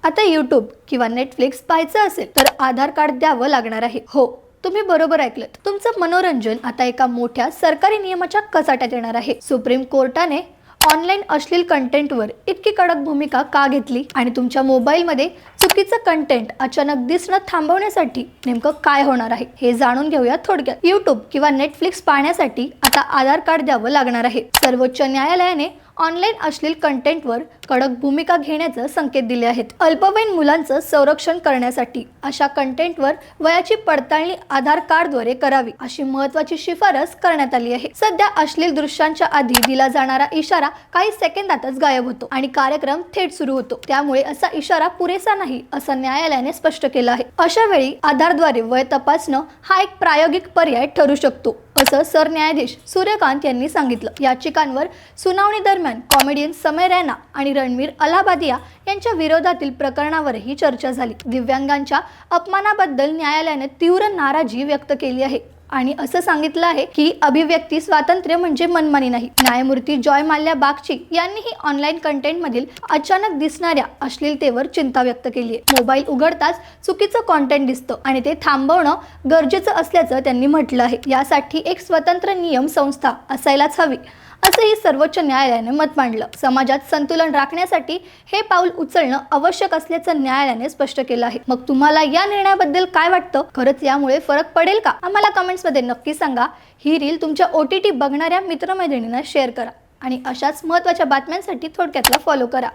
आता यूट्यूब किंवा नेटफ्लिक्स पाहायचं असेल तर आधार कार्ड द्यावं लागणार आहे। हो, तुम्ही बरोबर ऐकलत। तुमचं मनोरंजन आता एका मोठ्या सरकारी नियमाच्या कचाट्यात येणार आहे। सुप्रीम कोर्टाने ऑनलाईन अश्लील कंटेंटवर इतकी कडक भूमिका का घेतली आणि तुमच्या मोबाईलमध्ये चुकीचं कंटेंट अचानक दिसणं थांबवण्यासाठी नेमकं काय होणार आहे हे जाणून घेऊया थोडक्यात। यूट्यूब किंवा नेटफ्लिक्स पाहण्यासाठी आता आधार कार्ड द्यावं लागणार आहे। सर्वोच्च न्यायालयाने ऑनलाईन अश्लील कंटेंटवर कडक भूमिका घेण्याचे संकेत दिले आहेत। अल्पवयीन मुलांचं संरक्षण करण्यासाठी अशा कंटेंटवर वयाची पडताळणी आधार कार्डद्वारे करावी अशी महत्त्वाची शिफारस करण्यात आली आहे। सध्या अश्लील दृश्यांच्या आधी दिला जाणारा इशारा काही सेकंदातच गायब होतो आणि कार्यक्रम थेट सुरू होतो। त्यामुळे असा इशारा पुरेसा नाही असं न्यायालयाने स्पष्ट केलं आहे। अशा वेळी आधारद्वारे वय तपासणं हा एक प्रायोगिक पर्याय ठरू शकतो असं सरन्यायाधीश सूर्यकांत यांनी सांगितलं। याचिकांवर सुनावणी दरम्यान कॉमेडियन समय रैना आणि रणवीर अलाहाबादिया यांच्या विरोधातील प्रकरणावरही चर्चा झाली। दिव्यांगांच्या अपमानाबद्दल न्यायालयाने तीव्र नाराजी व्यक्त केली आहे आणि असं सांगितलं आहे की अभिव्यक्ती स्वातंत्र्य म्हणजे मनमानी नाही। न्यायमूर्ती जॉय माल्या बागची यांनीही ऑनलाईन कंटेंटमधील अचानक दिसणाऱ्या अश्लीलतेवर चिंता व्यक्त केली आहे। मोबाईल उघडताच चुकीचं कंटेंट दिसतं आणि ते थांबवणं गरजेचं असल्याचं त्यांनी म्हटलं आहे। यासाठी एक स्वतंत्र नियम संस्था असायलाच हवी असंही सर्वोच्च न्यायालयाने मत मांडलं। समाजात संतुलन राखण्यासाठी हे पाऊल उचलणं आवश्यक असल्याचं न्यायालयाने स्पष्ट केलं आहे। मग तुम्हाला या निर्णयाबद्दल काय वाटतं? खरंच यामुळे फरक पडेल का? आम्हाला कमेंट्समध्ये नक्की सांगा। ही रील तुमच्या OTT बघणाऱ्या मित्रमैत्रिणींना शेअर करा आणि अशाच महत्त्वाच्या बातम्यांसाठी थोडक्यातला फॉलो करा।